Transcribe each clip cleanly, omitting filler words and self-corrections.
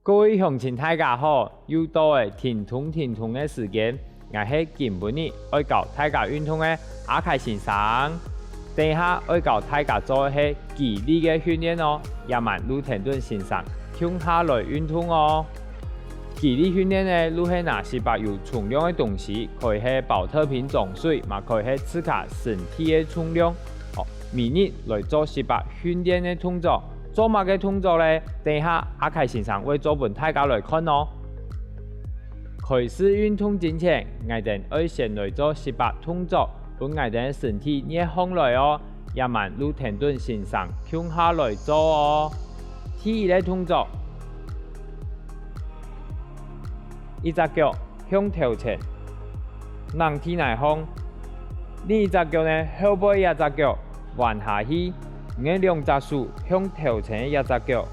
各位乡亲大家好，又到了停通的时间，我是今日要教大家运动的阿凯先生。等一下要教大家做的是肌力的训练哦，也慢陆田顿先生向下来运动哦。肌力训练呢，如是哪些把有重量的东西，可以是保特瓶装水，也可以是自家身体的重量。每日来做些把训练的动作。做乜嘅動作呢？等一下阿凱先生會做俾大家來看哦。開始運動之前，我哋要先來做18動作，讓我哋身體熱烘來哦。也慢陸田頓先生向下來做哦。第一個動作，一隻腳向頭前，讓體內烘；另一隻腳呢，後背一隻腳彎下去。我兩隻手向頭前一隻腳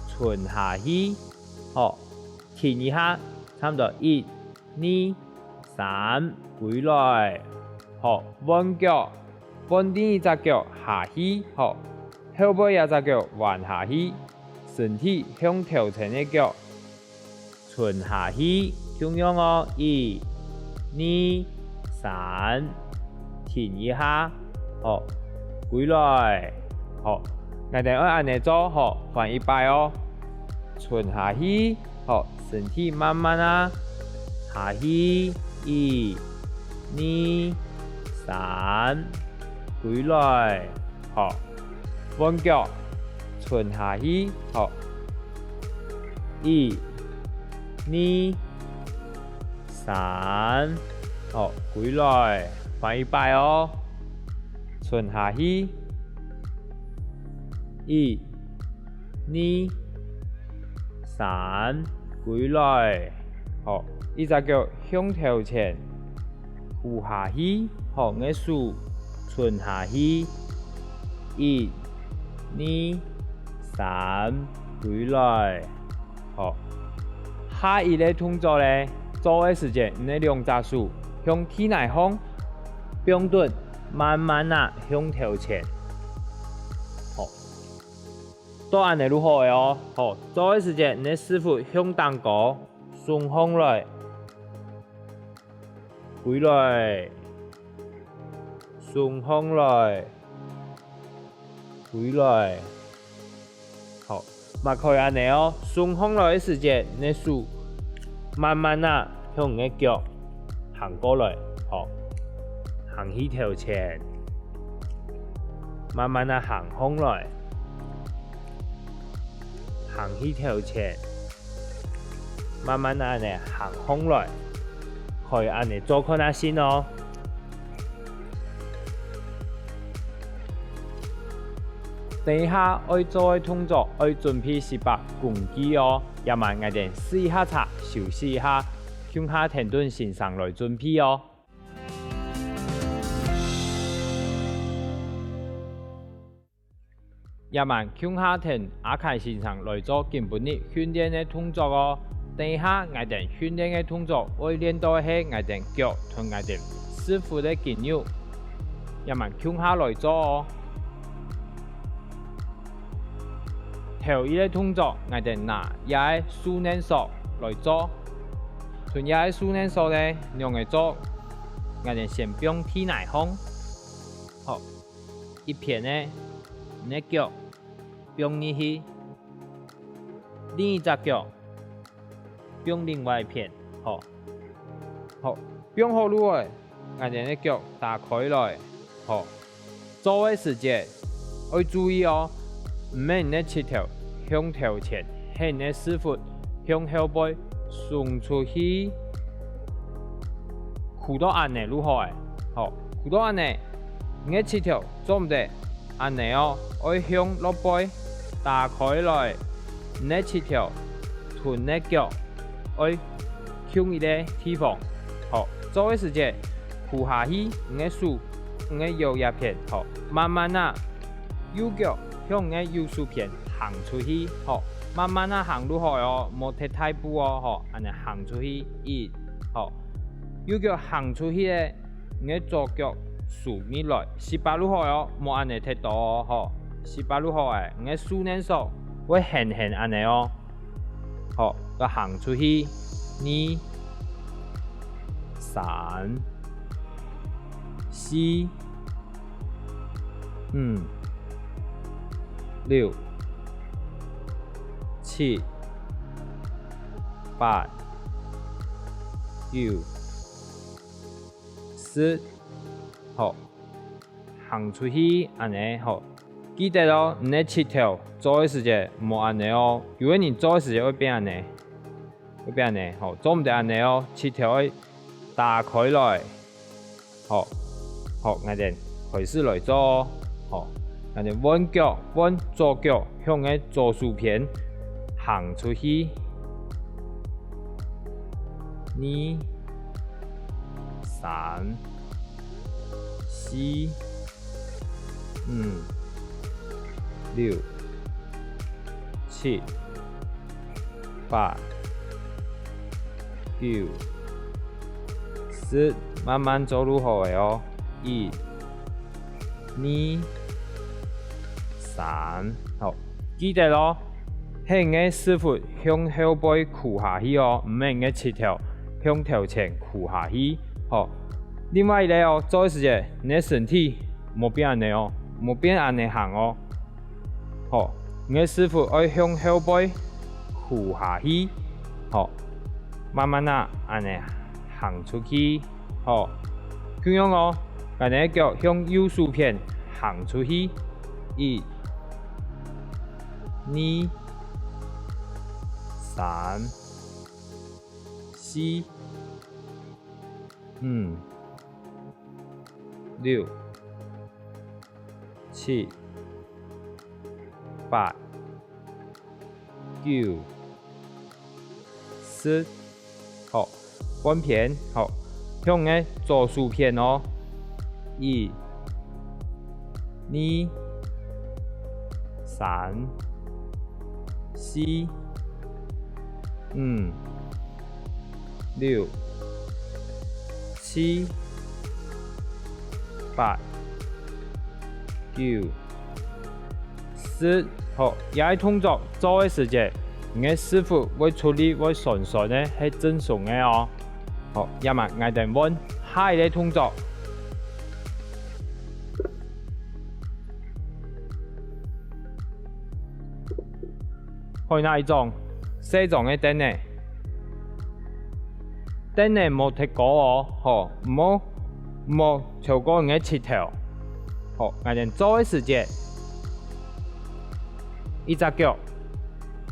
伸下去，好，停一下，差不多1、2、3，回來，好，彎腳，彎另一隻腳下去，好，後背一隻腳彎下去，身體向頭前的腳伸下去，同樣哦，1、2、3，停一下，好，回來。好，我哋要按呢做，好，換一擺哦，伸下去，好，身體慢慢啊，下去，1、2、3，回來，好，彎腳，伸下去，好，1、2、3，好，回來，換一擺哦，伸下去。1、2、3，回來，好，一隻腳向頭前，扶下去，好，我手伸下去，1、2、3，回來，好。下一個動作呢，做的時間，你兩隻手向體內烘，標準，慢慢啊向頭前。做安尼如何的哦？好，做的時間，你師傅向當高，順風來，回來，順風來，回來，好，嘛可以安尼哦。順風來的時間，你手慢慢啊向你的腳行過來，好，行去頭前，慢慢啊行風來。行去頭前，慢慢按呢行空來，可以按呢做看下先哦。等一下要做嘅動作，要準備18公斤哦。也慢我哋試一下茶，休息一下，向下田頓先生來準備哦。也慢向下田阿凱先生來做今日訓練的動作哦。等一下我哋訓練的動作會練到係我哋腳同我哋師傅的肌肉，也慢向下來做哦。頭一個動作我哋拿一個數年索來做，同一個數年索呢用嚟做，我哋先用體內烘，好，一片呢，你腳。用入去，另一隻腳用另外一片，好，好，用好落來，我哋嘅腳打開來，好，做嘅時間要注意哦，唔免你舌頭向頭前，係你師傅向後背送出去，好多安尼如何嘅？好，好多安尼，你嘅舌頭做唔得，安尼哦，要向落背。打開來，你舌頭臀的腳，要向一個地方，好，做嘅時間，扶下去，你的手，你的右一片，好，慢慢啊，右腳向你的右手片行出去，好，慢慢啊行如何哦，冇踢太步哦，好，安尼行出去，1，好，右腳行出去咧，你的左腳豎起來，18如何哦，冇安尼踢到哦，好。18如何誒？我數年數會輕輕安尼哦，好，個行出去，二、三、四、五、六、七、八、九、十，好，行出去，安尼好。记得咯，你的七条做的时间唔好安尼哦，如果你做的时间会变安尼，会变安尼，好，做唔得安尼哦，七条会打开来，好，好，我哋开始来做哦，好，我哋弯脚，弯左脚向个左手边行出去，二、三、四、五、六、七、八、九、十，慢慢走路好诶哦。一、二、三，好，记得咯。迄个师傅向后背屈下去哦，唔免个七条向头前屈下去。好，另外一个哦，做的时间，你的身体莫变安尼哦，莫变安尼行哦。好，你的师傅要向后背屈下去，好，慢慢啊，安尼行出去，好，咁样哦，把你的脚向右手边行出去，一、二、三、四、五、六、七、八、九、十，好，弯片，好，向个左手边哦，一、二、三、四、五、六、七、八、九、十，好，也动作做的时间，你的师傅会处理会顺顺的，系正常的哦。好，也嘛挨定稳，下一个动作。去哪一种？西藏的灯呢？灯呢冇踢过哦，好，冇超过你的七条。好，挨定做的时间，一只脚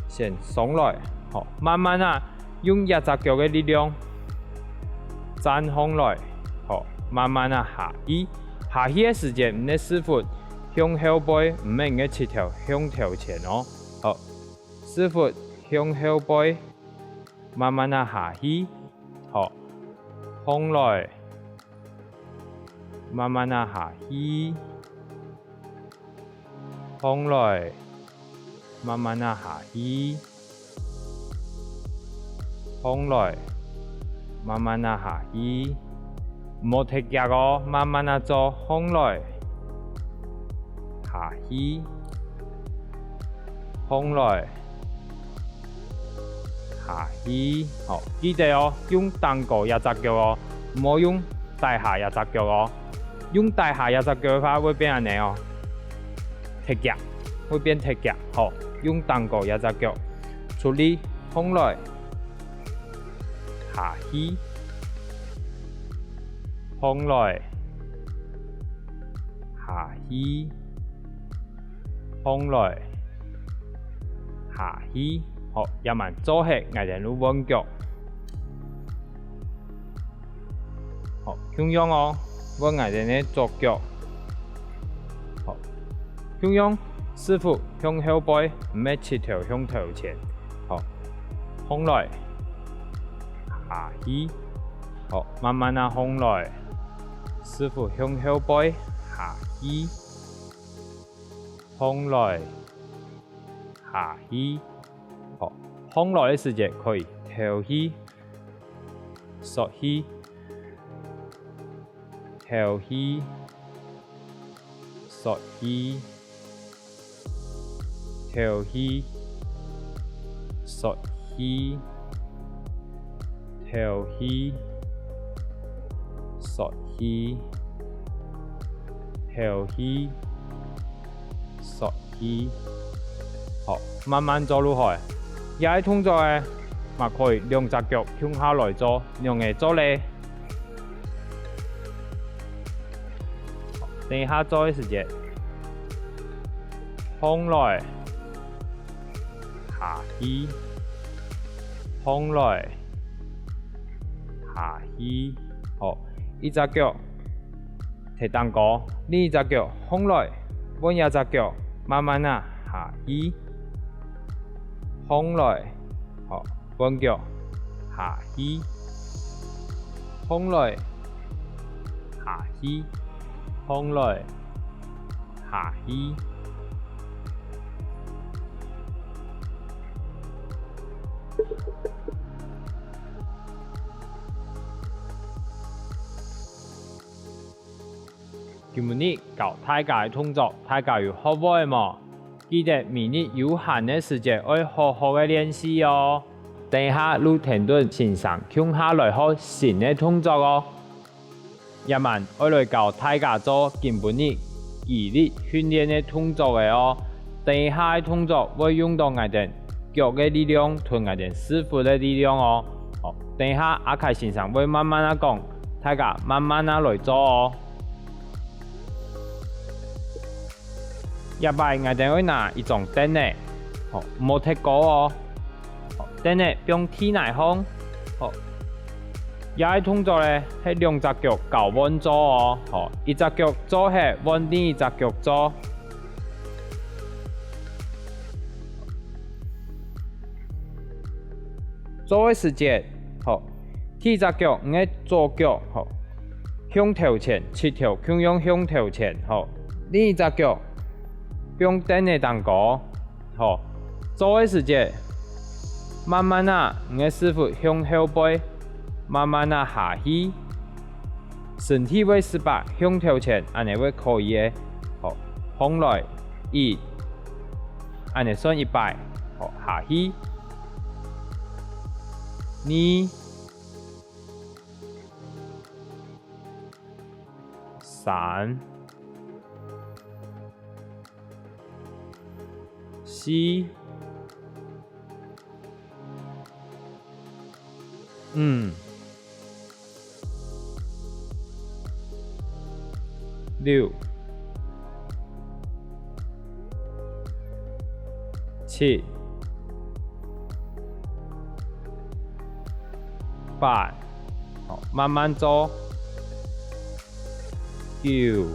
先松来，好，慢慢啊，用一只脚的力量站上来，好，慢慢啊下去。下去的时间，你的师傅向后背，唔免个七条向头前哦。好，师傅向后背，慢慢啊下去，好，上来，慢慢啊下去，上来，慢慢啊下去，上来，慢慢啊下去，唔好踢脚哦，慢慢啊做，上来，下去，上来。下去，好，记得哦，用单脚一只脚哦，唔好用大下一只脚哦。用大下一只脚嘅话会变安尼哦，踢脚，会变踢脚。好，用单脚一只脚，出力，上来，下去，上来，下去，上来，下去。好，也慢做起，挨定路弯脚。好，咁样哦，我挨定呢左脚。好，咁样，师傅向后背，唔免七条向头前。好，上来，下去。好，慢慢啊上来。师傅向后背，下去，上来，下去。好，上来的时间可以头起、缩起、头起、缩起、头起、缩希，调希，索希，调希，索希。好，慢慢做落去。也係動作嘅，嘛可以兩隻腳向下來做，兩個做咧。等一下做嘅時間，向來下去，向來下去。好，一隻腳提蛋糕，另一隻腳向來，揾一隻腳慢慢啊下去。向來，好，揾腳下去，向來下去，向來下去。今日教大家嘅動作，大家有學會冇？記得明日有限嘅時間要好好嘅練習哦。等一下錄停頓先生向下來學新嘅動作哦。一晚我來教大家做今本日肌力訓練嘅動作嘅哦。等一下嘅動作會用到我哋腳嘅力量同我哋師傅嘅力量哦。好，等一下阿凱先生會慢慢啊講，大家慢慢啊來做哦。入擺我哋會拿一種燈呢，好，冇踢過哦。燈呢用天嚟烘，好，也係動作咧係兩隻腳交換做哦，好，一隻腳做係換另一隻腳做。做嘅時間，好，第一隻腳我左腳好向頭前，七條向頭前，好，另一隻腳。用燈嘅蛋糕，好，做嘅時間，慢慢啊，我嘅師傅向後背，慢慢啊下去，身體會18向頭前，安尼會可以嘅，好，向來1，安尼算100，好，下去2、3、4、5、6、7、8，好，慢慢做9、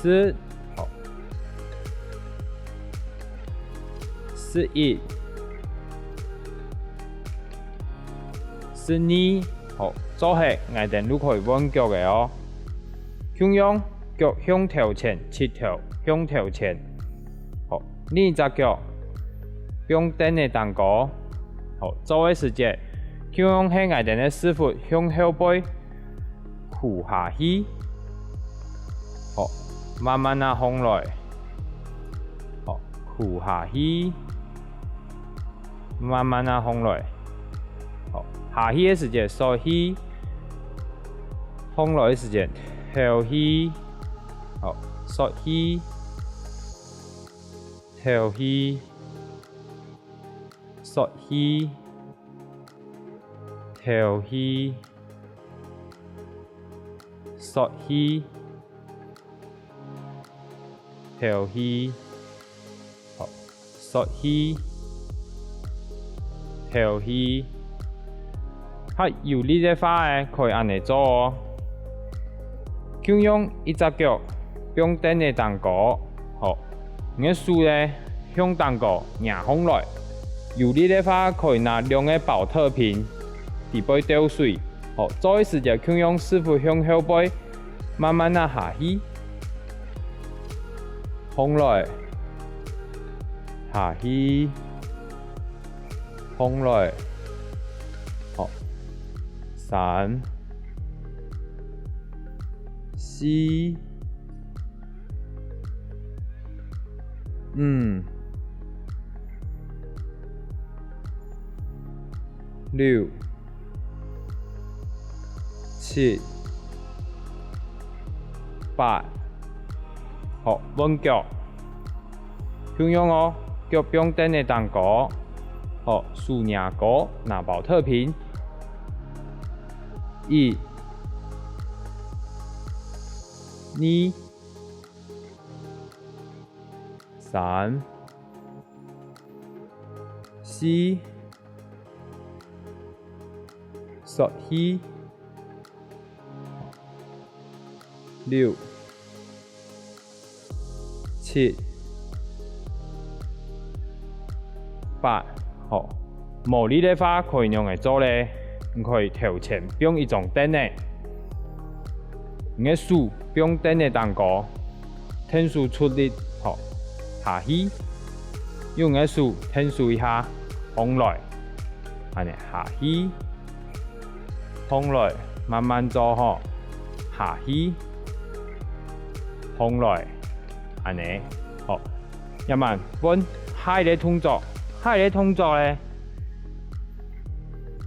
10，好，11、12，好，做起我哋都可以換腳嘅哦。向樣腳向頭前，7條向頭前，好，另一隻腳用燈嘅蛋糕，好，做嘅時間，向樣係我哋嘅師傅向後背俯下去，好。慢慢啊，向來，好，俯下去，慢慢啊，向來，好，下去嘅時間縮去，向來嘅時間跳去，好，縮去，跳去，縮去，跳去，縮去。跳去，好，縮去，跳去，較有力嘅話咧，可以按嚟做哦。咁用一隻腳用燈嘅蛋糕，好，我嘅手咧向蛋糕壓上來。有力嘅話，可以拿兩個保特瓶，底杯倒水，好，做嘅時間咁用師傅向後背，慢慢啊下去。向來下去，向來，好，3、4、5、6、7、8，好，稳脚。同样哦，脚中间的蛋糕，好，竖牙高，拿保特瓶。1、2、3、4、12、6、7、8，好，无你的话可以用来做咧，你可以头前用一种灯呢，你的手用灯的蛋糕，天数出力，好，下去，用你的手天数一下，放来，安尼下去，放来，慢慢做吼，下去，放来，安尼，好，要慢稳，下一个动作。下一个动作咧，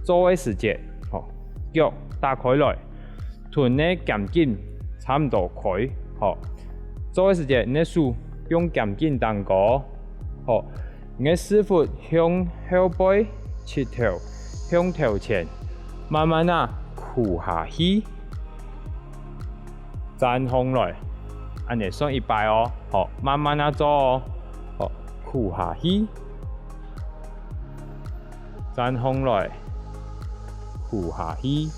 做的时间，吼，脚打开来，臀咧减紧，差唔多开，吼。做的时间，你的手用减紧蛋糕，吼，你的四腹向后背，膝头向头前，慢慢啊屈下去，站上来，安尼算一摆哦，吼，慢慢啊做哦，吼，屈下去。站上来，屈下去，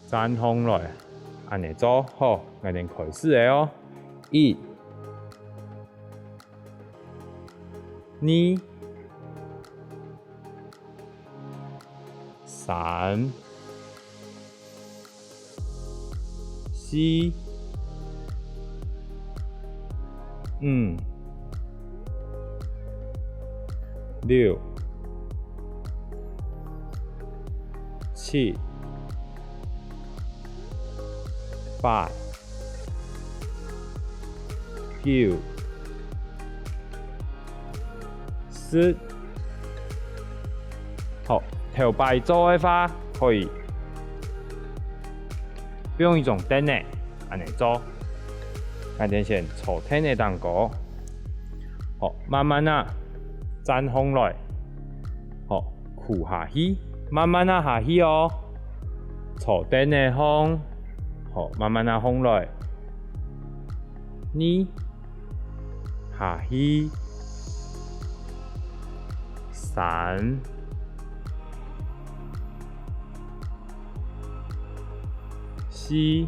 站上来，安尼做好，我哋开始了哦。1、2、3、4、5、6、7、8、9、10，好，头摆做的话可以用一种灯呢，安尼做，安尼先朝天的蛋糕，好，慢慢啊站上来，好，屈下去。慢慢啊下去哦，朝顶的风，好，慢慢啊风来，你下去，3、4、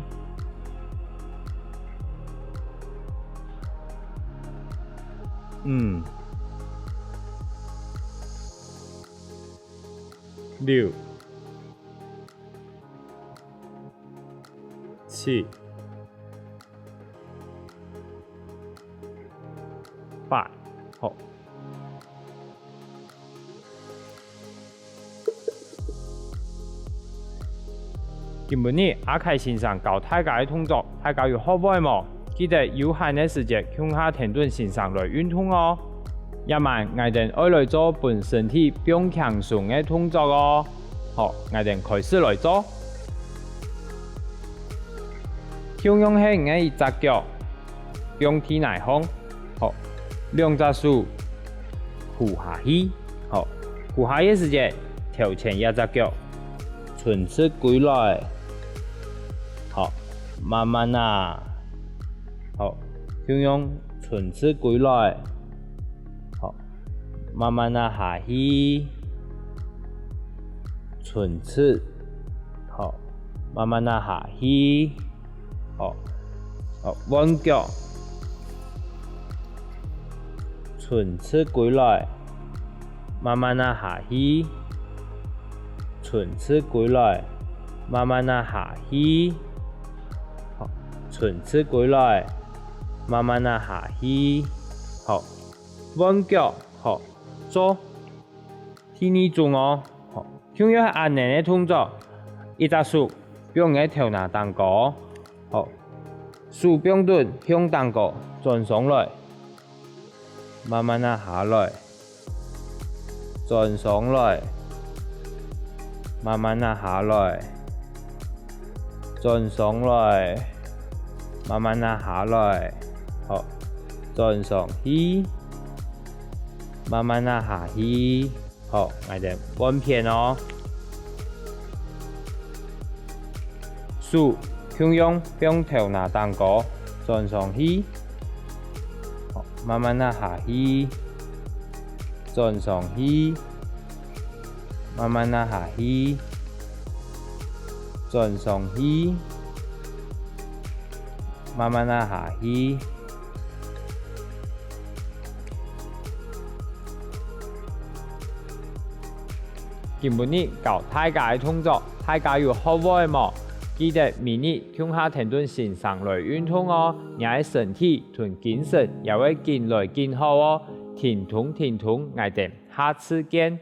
5、6、7、8，好。今晡日阿凯先生教大家的动作，大家有學會冇？記得有限的時間，向下停頓先生來運動哦。一晚我哋愛來做本身體變強壯的動作哦。好，我哋開始來做。向用係我一隻腳，向體內放。好，兩隻手屈下去。好，屈下嘅時間，頭前一隻腳，順勢歸來。好，慢慢啊。好，向用順勢歸來。好，慢慢啊下去，順勢。好，慢慢啊下去。好，好，彎腳，順勢歸來。慢慢啊下去，順勢歸來。慢慢啊下去。好，順勢歸來。慢慢啊下去。好，彎腳，好，做第二種哦。好，同樣係按呢嘅動作，一隻手用嘅頭拿蛋糕，好，手柄端向蛋糕轉上來，慢慢啊下來，轉上來，慢慢啊下來，轉上來，慢慢啊下來，好，轉上去，慢慢啊下去，好，我哋穩片哦。數向頭拿蛋糕，轉上去，好，慢慢啊下去，轉上去，慢慢啊下去，轉上去，慢慢啊下去。今日教大家嘅動作，大家有學會冇？記得明日向下停頓線上來運動哦，讓身體同精神也會更來更好哦。停頓，我哋下次見。